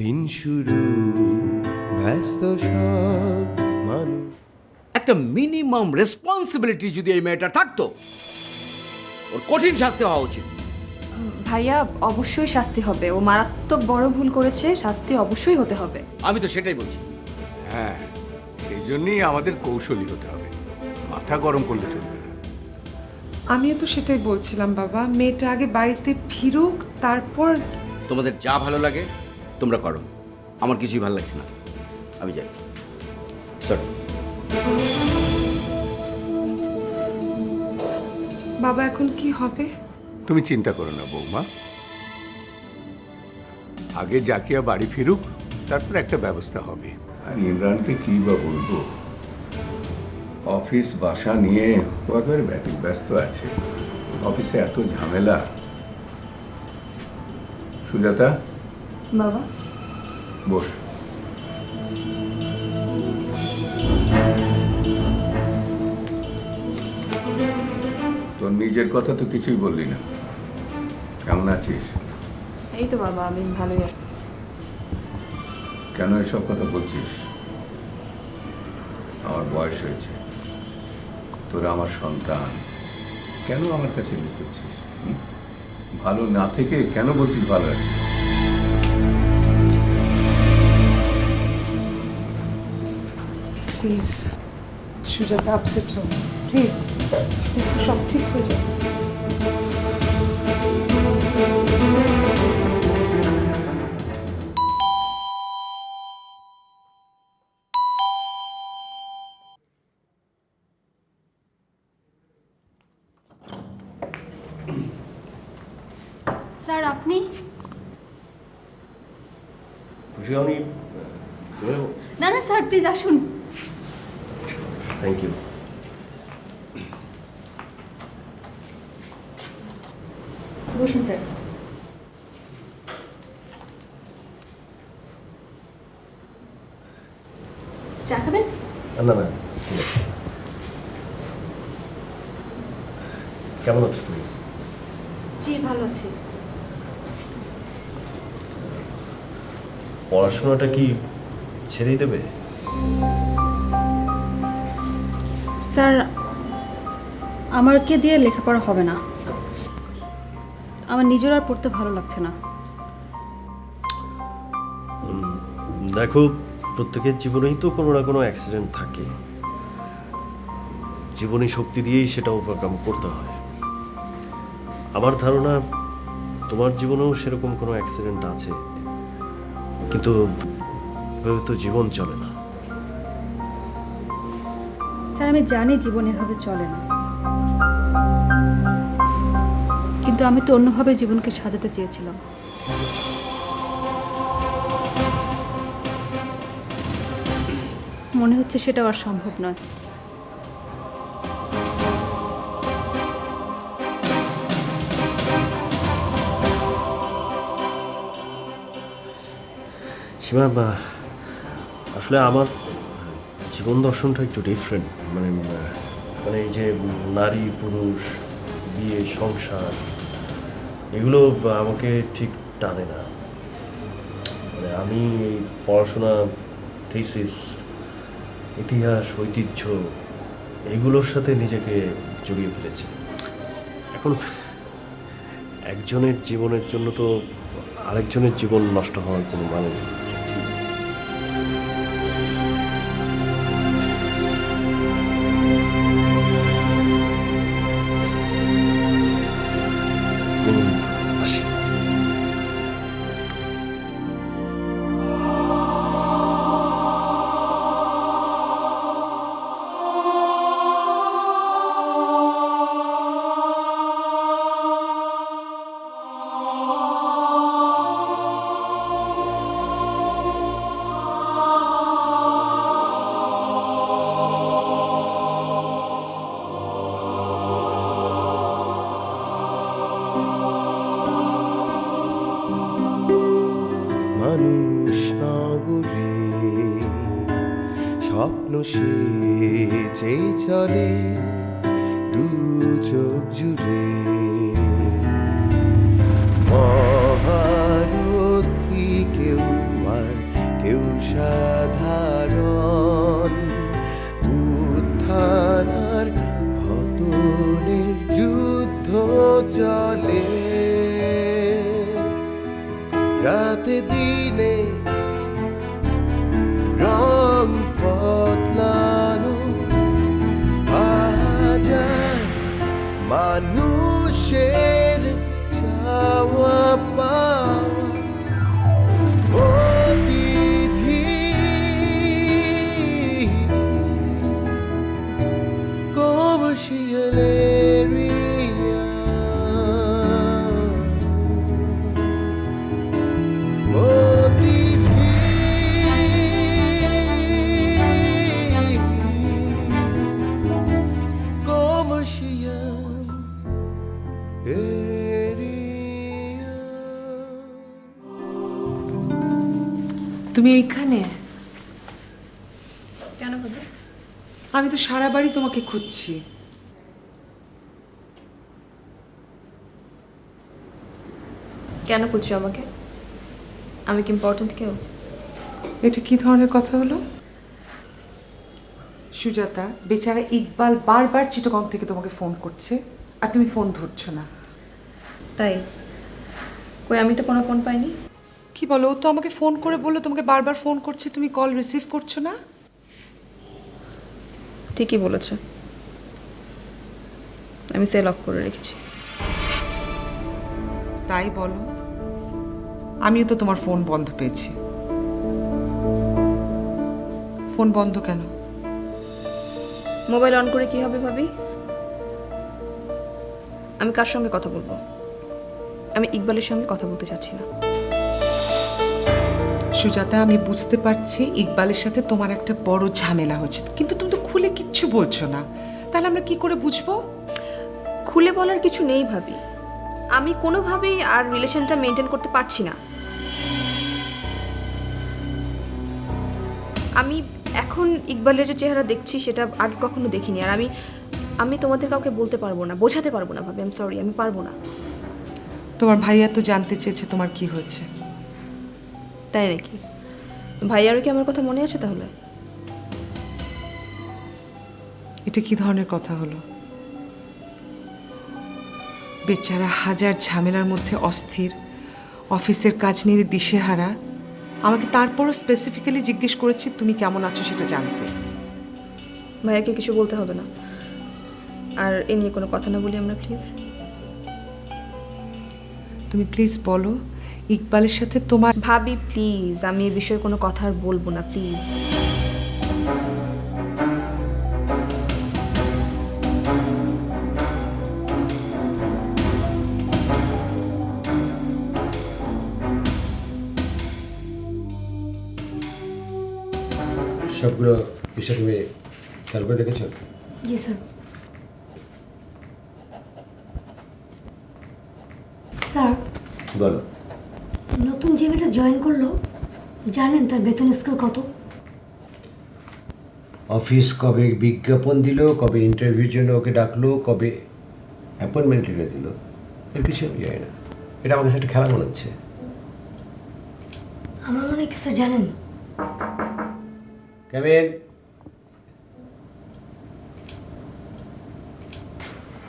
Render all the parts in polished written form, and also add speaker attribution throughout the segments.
Speaker 1: দিন শুরু ব্যস্ত সব মানুষ।
Speaker 2: একটা মিনিমাম রেসপন্সিবিলিটি যদি এই মেয়েটার থাকতো, ওর কঠিন শাস্তি হওয়া উচিত।
Speaker 3: ভাইয়া অবশ্যই শাস্তি হবে, ও মারাত্মক বড় ভুল করেছে, শাস্তি অবশ্যই হতে হবে।
Speaker 2: আমি তো সেটাই বলছি।
Speaker 4: হ্যাঁ, এই জন্যই আমাদের কৌশলী হতে হবে, মাথা গরম করলে চলবে না।
Speaker 5: আমিও তো সেটাই বলছিলাম বাবা, মেয়েটা আগে বাড়িতে ফিরুক, তারপর।
Speaker 2: তোমাদের যা ভালো লাগে তোমরা করো, আমার কিছুই ভালো লাগছে না, আমি যাই। চলো।
Speaker 5: বাবা এখন কি হবে?
Speaker 4: তুমি চিন্তা করো না বৌমা, আগে জাকিয়া বাড়ি ফিরুক, তারপর একটা ব্যবস্থা হবে। আর ইমরানকে কি বা বলবো, অফিস বাসা নিয়ে ও একেবারে ব্যস্ত আছে, অফিসে এত ঝামেলা। সুজাতা,
Speaker 3: বাবা
Speaker 4: বস। তোর নিজের কথা তো কিছুই বললি না, কেমন আছিস?
Speaker 3: এই তো বাবা, আমি ভালোই আছি।
Speaker 4: কেন এসব কথা বলছিস? আমার বয়স হয়েছে, তোরা আমার সন্তান, কেন আমার কাছে লুকোচ্ছিস? ভালো না থেকে কেন বলছিস ভালো আছিস?
Speaker 5: প্লিজ সুজাতা, আপসেট হো না প্লিজ, সব ঠিক হয়ে যাবে।
Speaker 3: স্যার আপনি? না না স্যার, প্লিজ আসুন।
Speaker 6: Thank you.
Speaker 3: বসুন স্যার। চা খাবেন?
Speaker 6: না না, ঠিক আছে। কেমন আছো তুমি?
Speaker 3: জি ভালো আছি।
Speaker 6: পড়াশোনাটা কি ছেড়েই দেবে?
Speaker 7: স্যার আমাকে দিয়ে লেখাপড়া হবে না, আমার নিজের আর পড়তে ভালো লাগছে না।
Speaker 6: দেখো, প্রত্যেকের জীবনেই তো কোনো না কোনো অ্যাক্সিডেন্ট থাকে, জীবনী শক্তি দিয়েই সেটা ওভারকাম করতে হয়। আমার ধারণা তোমার জীবনেও সেরকম কোনো অ্যাক্সিডেন্ট আছে, কিন্তু এভাবে তো জীবন চলে না।
Speaker 7: স্যার আমি জানি জীবন এভাবে চলে না, কিন্তু আমি তো অন্যভাবে জীবনকে সাজাতে চেয়েছিলাম। মনে হচ্ছে সেটাও আর সম্ভব নয়।
Speaker 6: সীমা, আসলে আমার জীবন দর্শনটা একটু ডিফারেন্ট। মানে এই যে নারী পুরুষ, বিয়ে, সংসার, এগুলো আমাকে ঠিক টানে না। মানে আমি এই পড়াশোনা, থিসিস, ইতিহাস, ঐতিহ্য, এগুলোর সাথে নিজেকে জড়িয়ে ফেলেছি। এখন একজনের জীবনের জন্য তো আরেকজনের জীবন নষ্ট হওয়ার কোনো মানে নেই। আসি।
Speaker 1: মানুষ নগরে স্বপ্ন সে চেয়ে চলে দু চোখ জুড়ে, মহারথী কেউ দিনে রং বদলানো হাজার মানুষের চাওয়া পাওয়া অতিথি commercial area অতিথি commercial area
Speaker 5: তুমি এইখানে?
Speaker 3: কেন বলো?
Speaker 5: আমি তো সারা বাড়ি তোমাকে খুঁজছি।
Speaker 3: কেন খুঁজছো আমাকে? আমি কি ইম্পর্টেন্ট কেউ?
Speaker 5: এটা কি ধরনের কথা হলো? সুজাতা, বেচারা ইকবাল বারবার চিটাগং থেকে তোমাকে ফোন করছে আর তুমি ফোন ধরছো না।
Speaker 3: তাই? কই, আমি তো কোনো ফোন পাইনি।
Speaker 5: কি বলো? ও তো আমাকে ফোন করে বললো তোমাকে বারবার ফোন করছে, তুমি কল রিসিভ করছো না।
Speaker 3: ঠিকই বলেছো, আমি সেল অফ করে রেখেছি।
Speaker 5: তাই বলো? আমিও তো তোমার ফোন বন্ধ পেয়েছি। ফোন বন্ধ কেন?
Speaker 3: মোবাইল অন করে কি হবে ভাবি? আমি কার সঙ্গে কথা বলবো? আমি ইকবালের সঙ্গে কথা বলতে চাচ্ছি না।
Speaker 5: সুজাতা, আমি বুঝতে পারছি ইকবালের সাথে তোমার একটা বড় ঝামেলা হচ্ছে, কিন্তু তুমি তো খুলে কিচ্ছু বলছো না। তাহলে আমরা কি করে বুঝবো?
Speaker 3: খুলে বলার কিছু নেই ভাবি, আমি কোনোভাবেই আর রিলেশনটা মেনটেন করতে পারছি না। আমি এখন ইকবালের যে চেহারা দেখছি সেটা আগে কখনো দেখিনি, আর আমি তোমাদের কাউকে বলতে পারবো না, বোঝাতে পারবো না ভাবি। আই এম সরি, আমি পারবো না।
Speaker 5: তোমার ভাইয়া তো জানতে চেয়েছে তোমার কি হয়েছে।
Speaker 3: তাই নাকি? ভাইয়ারও কি আমার কথা মনে আছে তাহলে?
Speaker 5: এটা কি ধরনের কথা হলো? বেচারা হাজার ঝামেলার মধ্যে অস্থির, অফিসের কাজ নিয়ে দিশেহারা, আমাকে তারপরও স্পেসিফিক্যালি জিজ্ঞেস করেছি তুমি কেমন আছো সেটা জানতে।
Speaker 3: ভাইয়াকে কিছু বলতে হবে না, আর এ নিয়ে কোনো কথা না বলি আমরা প্লিজ।
Speaker 5: তুমি প্লিজ বলো ইকবালের সাথে তোমার।
Speaker 3: ভাবি প্লিজ, আমি এ বিষয়ে কোনো কথা আর বলবো না প্লিজ।
Speaker 8: সবগুলো বিষয় তুমি খেয়াল করে দেখেছো?
Speaker 9: জি স্যার। স্যার,
Speaker 8: বলো।
Speaker 9: নতুন যে মেয়েটা জয়েন করলো, জানেন তার বেতন স্কেল কত?
Speaker 8: অফিস কবে বিজ্ঞাপন দিল, কবে ইন্টারভিউর জন্য ওকে ডাকলো, কবে অ্যাপয়েন্টমেন্ট লেটার দিল, এর কিছু আমি জানি না। এটা আমার কাছে একটা খেলা মনে হচ্ছে।
Speaker 9: আমার মনে হয় কি স্যার জানেন?
Speaker 8: কেমন?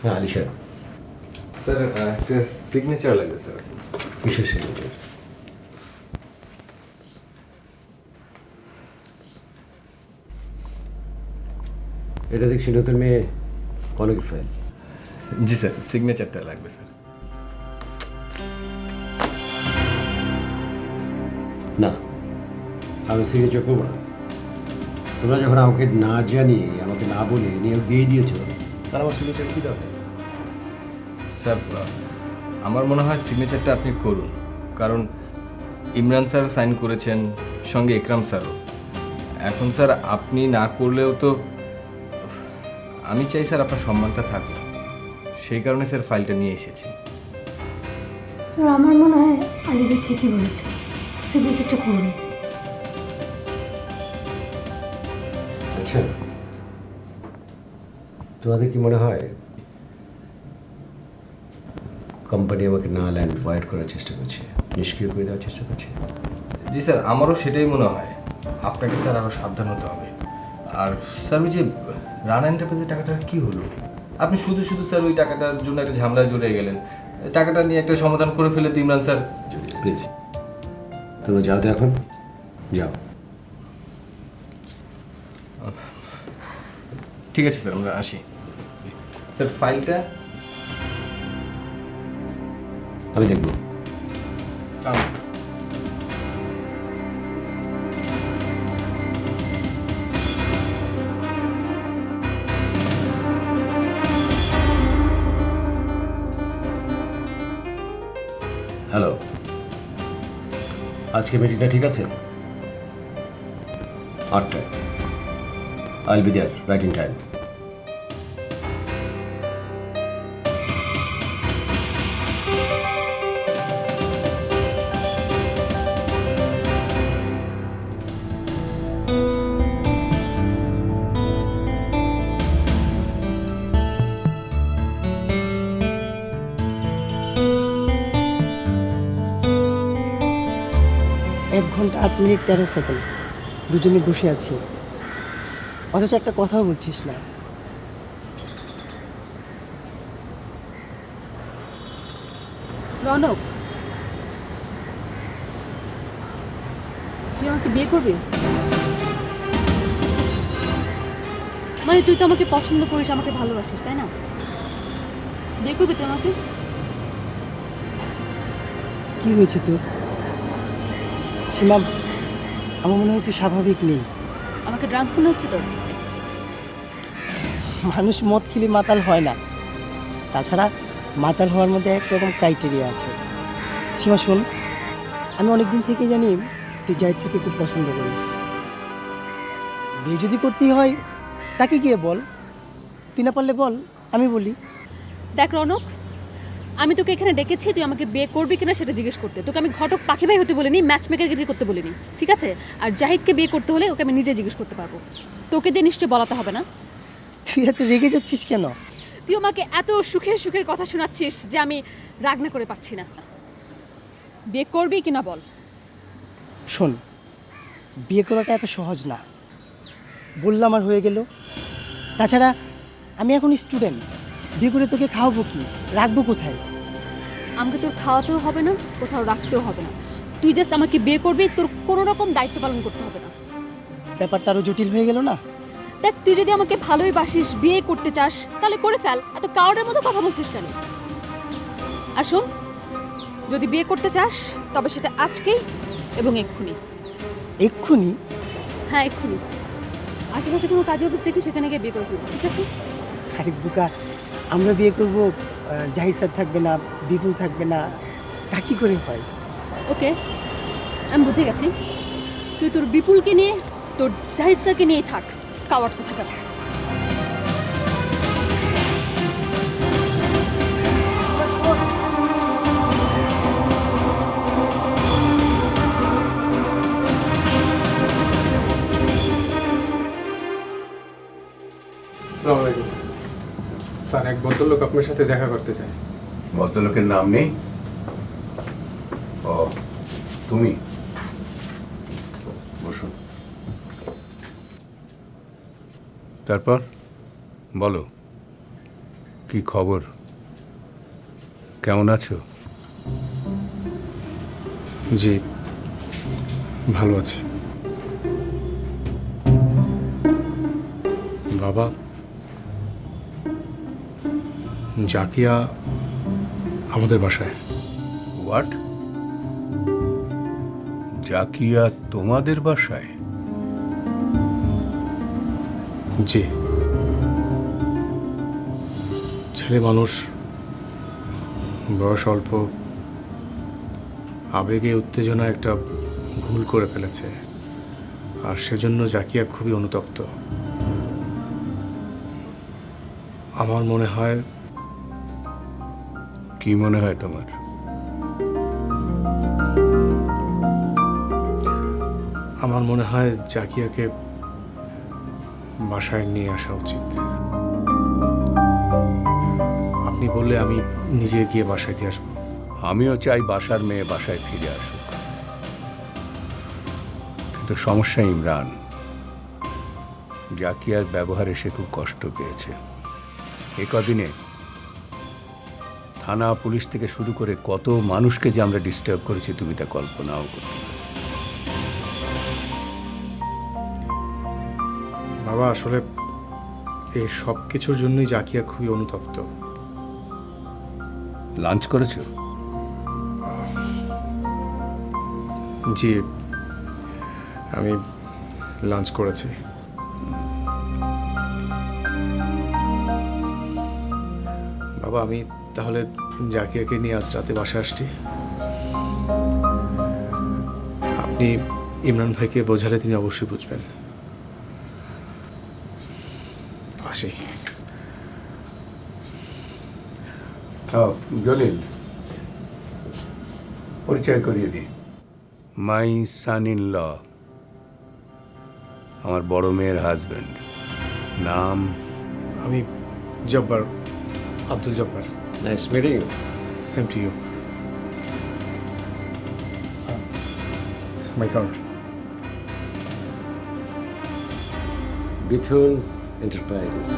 Speaker 8: হ্যাঁ আলিশা।
Speaker 10: স্যার একটা সিগনেচার লাগবে স্যার।
Speaker 8: কিসের সিগনেচার? এটা দেখছি নতুন মেয়ে কনকের ফাইল।
Speaker 10: জি স্যার, সিগনেচারটা লাগবে স্যার।
Speaker 8: না, আমি সিগনেচার করবো না। তোমরা যখন আমাকে না জানিয়ে, আমাকে না বলে নিয়োগ দিয়ে দিয়েছো, তাহলে আমার সিগনেচার কী দরকার?
Speaker 10: স্যার আমার মনে হয় সিগনেচারটা আপনি করুন, কারণ ইমরান স্যার সাইন করেছেন, সঙ্গে ইকরাম স্যারও। এখন স্যার আপনি না করলেও তো আমি চাই স্যার আপনার সম্মানটা থাকুক, সেই কারণে স্যার ফাইলটা নিয়ে এসেছি।
Speaker 9: স্যার আমার মনে হয় আলিদের ঠিকই বলেছে, সিগনেচারটা করুন।
Speaker 8: আচ্ছা, তোমাদের কি মনে হয় কোম্পানি আমাকে না ল্যান্ড ভয়েড করার চেষ্টা করছে, নিষ্ক্রিয় করে দেওয়ার চেষ্টা করছে?
Speaker 10: জি স্যার, আমারও সেটাই মনে হয়। আপনাকে স্যার আরও সাবধান হতে হবে। আর স্যার ওই যে রানা এন্টারপ্রাইজের টাকাটা কী হলো? আপনি শুধু শুধু স্যার ওই টাকাটার জন্য একটা ঝামেলায় জড়িয়ে গেলেন। টাকাটা নিয়ে একটা সমাধান করে ফেলে ইমরান স্যার।
Speaker 8: প্লিজ তোমরা যাও তো এখন, যাও।
Speaker 10: ঠিক আছে স্যার, আমরা আসি। স্যার ফাইলটা
Speaker 8: আমি দেখবো। হ্যালো, আজকে মিটিংটা ঠিক আছে? 8টায়। I will be there right in time.
Speaker 11: এক ঘন্টা 8 মিনিট 13 সেকেন্ড দুজনে বসে আছি, অথচ একটা কথাও বলছিস না।
Speaker 7: রনক, তুই আমাকে বিয়ে করবি? মানে তুই তো আমাকে পছন্দ করিস, আমাকে ভালোবাসিস, তাই না? বিয়ে করবি তুই আমাকে?
Speaker 11: কি হয়েছে তোর সীমা? আমার মনে হয় তুই স্বাভাবিক নেই।
Speaker 7: আমাকে ড্রাঙ্ক মনে হচ্ছে তো?
Speaker 11: মানুষ মদ খেলে মাতাল হয় না, তাছাড়া মাতাল হওয়ার মধ্যে একরকম ক্রাইটেরিয়া আছে। সীমা শোন, আমি অনেক দিন থেকে জানি তুই জাহিদ স্যারকে খুব পছন্দ করিস। বিয়ে যদি করতেই হয় তাকে গিয়ে বল, তুই না পারলে বল, আমি বলি।
Speaker 7: দেখ রনক, আমি তোকে এখানে ডেকেছি তুই আমাকে বিয়ে করবি কিনা সেটা জিজ্ঞেস করতে। তোকে আমি ঘটক পাখি ভাই হতে বলিনি, ম্যাচ মেকারকে করতে বলিনি, ঠিক আছে? আর জাহিদকে বিয়ে করতে হলে ওকে আমি নিজে জিজ্ঞেস করতে পারবো, তোকে দিয়ে নিশ্চয়ই বলাতে হবে না।
Speaker 11: তুই এত রেগে যাচ্ছিস কেন?
Speaker 7: তুই আমাকে এত সুখের সুখের কথা শোনাচ্ছিস যে আমি রাগ না করে পারছি না। বিয়ে করবি কিনা বল।
Speaker 11: শোন, বিয়ে করাটা এত সহজ না, বললাম আর হয়ে গেল। তাছাড়া আমি এখন স্টুডেন্ট, বিয়ে করে তোকে খাওয়াবো কি, রাখবো কোথায়?
Speaker 7: আমাকে তোর খাওয়াতেও হবে না, কোথাও রাখতেও হবে না। তুই জাস্ট আমাকে বিয়ে করবি, তোর কোনো রকম দায়িত্ব পালন করতে হবে না।
Speaker 11: ব্যাপারটা আরও জটিল হয়ে গেল না?
Speaker 7: দেখ, তুই যদি আমাকে ভালোই বাসিস, বিয়ে করতে চাস, তাহলে করে ফেল, এত কাউডের মতো কথা বলছিস কেন? আর শোন, যদি বিয়ে করতে চাস তবে সেটা আজকেই এবং এক্ষুনি।
Speaker 11: এক্ষুনি?
Speaker 7: হ্যাঁ, এক্ষুনি। আশেপাশে কোনো কাজে অফিস থেকে সেখানে গিয়ে বিয়ে করে ফেলবি, ঠিক আছে?
Speaker 11: আরে বুকা, আমরা বিয়ে করব, জাহিদ স্যার থাকবে না, বিপুল থাকবে না, তা কি করে হয়?
Speaker 7: ওকে, আমি বুঝে গেছি। তুই তোর বিপুলকে নিয়ে, তোর জাহিদ স্যারকে নিয়েই থাক, কাওয়ার কোথাকার।
Speaker 12: আসসালামু আলাইকুম স্যার, এক ভদ্রলোক আপনার সাথে দেখা করতে চায়।
Speaker 4: ভদ্রলোকের নাম নেই? ও, তুমি বসো। তারপর বলো, কি খবর, কেমন আছো?
Speaker 12: জি, ভালো আছি। বাবা, জাকিয়া আমাদের বাসায়।
Speaker 4: হোয়াট? জাকিয়া তোমাদের বাসায়?
Speaker 12: জি, ছেলে মানুষ, বয়স অল্প, আবেগে উত্তেজনা একটা ভুল করে ফেলেছে, আর সেজন্য জাকিয়া খুবই অনুতপ্ত। আমার মনে হয়।
Speaker 4: কি মনে হয় তোমার?
Speaker 12: আমার মনে হয় জাকিয়াকে বাসায় নিয়ে আসা উচিত। আপনি বললে আমি নিজে গিয়ে বাসায় দিয়ে আসবো।
Speaker 4: আমিও চাই বাসার মেয়ে বাসায় ফিরে আসুক, কিন্তু সমস্যা ইমরান, জাকিয়ার ব্যবহারে সে খুব কষ্ট পেয়েছে। এ কদিনে থানা পুলিশ থেকে শুরু করে কত মানুষকে যে আমরা ডিস্টার্ব করেছি তুমি তা কল্পনাও করতে পারো।
Speaker 12: বাবা আসলে এই সব কিছুর জন্যই জাকিয়া খুবই অনুতপ্ত।
Speaker 4: লাঞ্চ করেছো?
Speaker 12: জি, আমি লাঞ্চ করেছি। বাবা আমি তাহলে জাকিয়াকে নিয়ে আজ রাতে বাসায় আসছি। আপনি ইমরান ভাইকে বোঝালে তিনি অবশ্যই বুঝবেন। আসি।
Speaker 4: জলিল, পরিচয় করিয়ে দিই। মাই সান ইন ল, আমার বড় মেয়ের হাজব্যান্ড। নাম?
Speaker 12: আমি Jabbar, Abdul Jabbar.
Speaker 8: Nice meeting you.
Speaker 12: Same to you. My card.
Speaker 8: Bithun enterprises.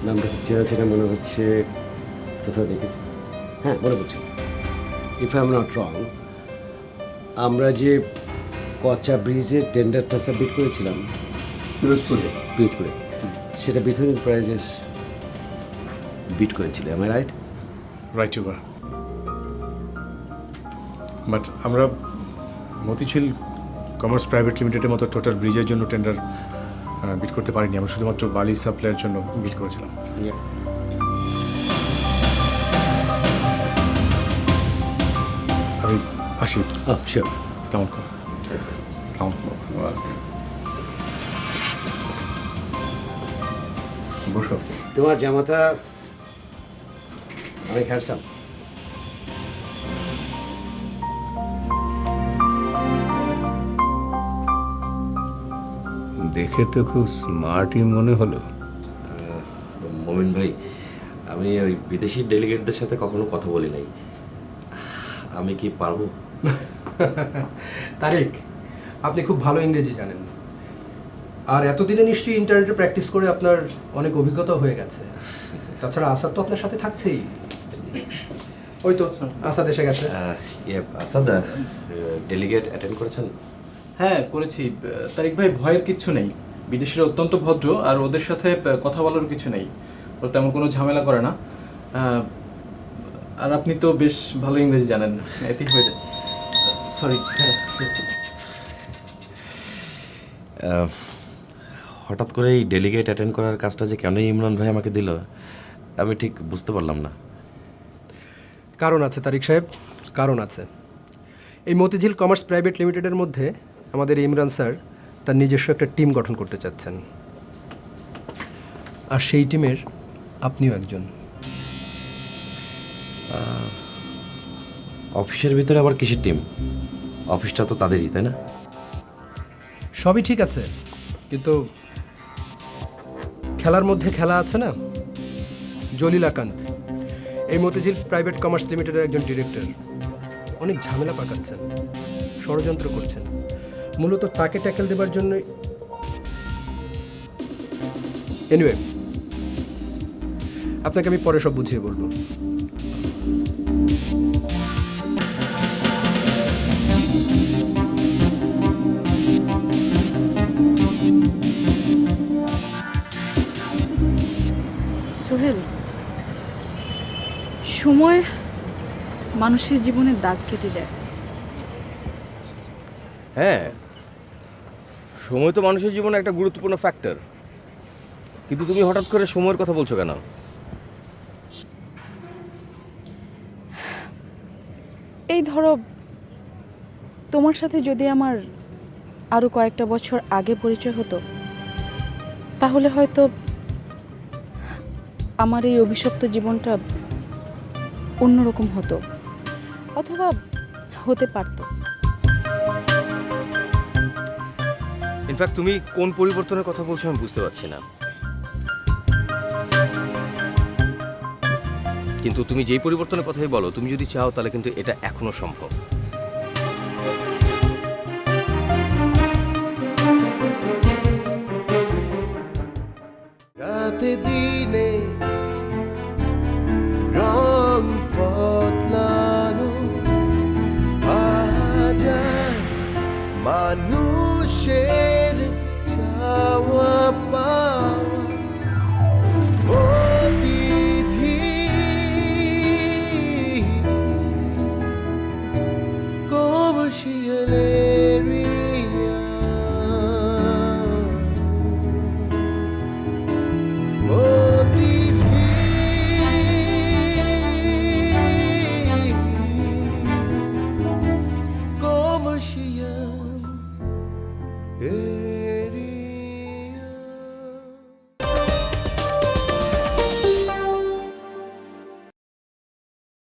Speaker 8: নামটা খুব চেনা চেনা মনে হচ্ছে, কোথাও দেখেছি। হ্যাঁ, মনে পড়ছে। If I am not wrong, আমরা যে কচা ব্রিজের টেন্ডারটা সাবমিট করেছিলাম পিরোজপুরে, সেটা বিথুন এন্টারপ্রাইজেস বিট করেছিল। Am I right?
Speaker 12: Right you are. But আমরা মতিঝিল কমার্স প্রাইভেট লিমিটেডের মতো টোটাল ব্রিজের জন্য টেন্ডার বিট করতে পারিনি। আমরা শুধুমাত্র বালি সাপ্লাইয়ের জন্য বিট করেছিলাম। আমি আসি।
Speaker 8: শিওর।
Speaker 12: আসসালামু আলাইকুম। আসসালামু আলাইকুম।
Speaker 4: বসো।
Speaker 8: তোমার জামাতা অনেক হ্যান্ডসাম।
Speaker 4: দেখে তো খুব স্মার্টই মনে হলো।
Speaker 2: মোমিন ভাই, আমি ওই বিদেশি ডেলিগেটদের সাথে কখনো কথা বলি নাই, আমি কি পারবো?
Speaker 13: তারেক, আপনি খুব ভালো ইংরেজি জানেন, আর এতদিনে নিশ্চয়ই ইন্টারনেটে প্র্যাকটিস করে আপনার অনেক অভিজ্ঞতা হয়ে গেছে। তাছাড়া আসাদ তো আপনার সাথে থাকছেই। ওই তো আসাদ এসে গেছে।
Speaker 2: আসাদ, ডেলিগেট অ্যাটেন্ড করেছেন?
Speaker 14: হ্যাঁ করেছি। তারিক ভাই, ভয়ের কিচ্ছু নেই। বিদেশিরা অত্যন্ত ভদ্র, আর ওদের সাথে কথা বলার কিছু নেই। ওরা তেমন কোনো ঝামেলা করে না। আর আপনি তো বেশ ভালো ইংরেজি জানেন, এতেই হয়ে যায়। সরি।
Speaker 2: হঠাৎ করে এই ডেলিগেট অ্যাটেন্ড করার কাজটা যে কেন ইমরান ভাই আমাকে দিল, আমি ঠিক বুঝতে পারলাম না।
Speaker 13: কারণ আছে তারিক সাহেব, কারণ আছে। এই মতিঝিল কমার্স প্রাইভেট লিমিটেডের মধ্যে আমাদের ইমরান স্যার তার নিজস্ব একটা টিম গঠন করতে চাচ্ছেন, আর সেই টিমের আপনিও একজন।
Speaker 2: অফিসের ভিতরে আবার কিসের টিম? অফিসটা তো তাদেরই, তাই না?
Speaker 13: সবই ঠিক আছে, কিন্তু খেলার মধ্যে খেলা আছে না। জলিল আকান্ত এই মতিঝিল প্রাইভেট কমার্স লিমিটেডের একজন ডিরেক্টর, অনেক ঝামেলা পাকাচ্ছেন, ষড়যন্ত্র করছেন, মূলত তাকে ট্যাকেল দেবার জন্য। এনিওয়ে, আপনাকে আমি পরে সব বুঝিয়ে বলবো।
Speaker 7: সোহেল, সময় মানুষের জীবনে দাগ কেটে যায়।
Speaker 10: হ্যাঁ, সময় তো মানুষের জীবনে একটা গুরুত্বপূর্ণ ফ্যাক্টর, কিন্তু তুমি হঠাৎ করে সময়ের কথা বলছো কেন?
Speaker 7: এই ধরো, তোমার সাথে যদি আমার আরও কয়েকটা বছর আগে পরিচয় হতো, তাহলে হয়তো আমার এই অভিশপ্ত জীবনটা অন্যরকম হতো, অথবা হতে পারতো।
Speaker 10: ইনফ্যাক্ট তুমি কোন পরিবর্তনের কথা বলছো আমি বুঝতে পারছি না, কিন্তু তুমি যেই পরিবর্তনের কথাই বলো, তুমি যদি চাও তাহলে কিন্তু এটা এখনো সম্ভব।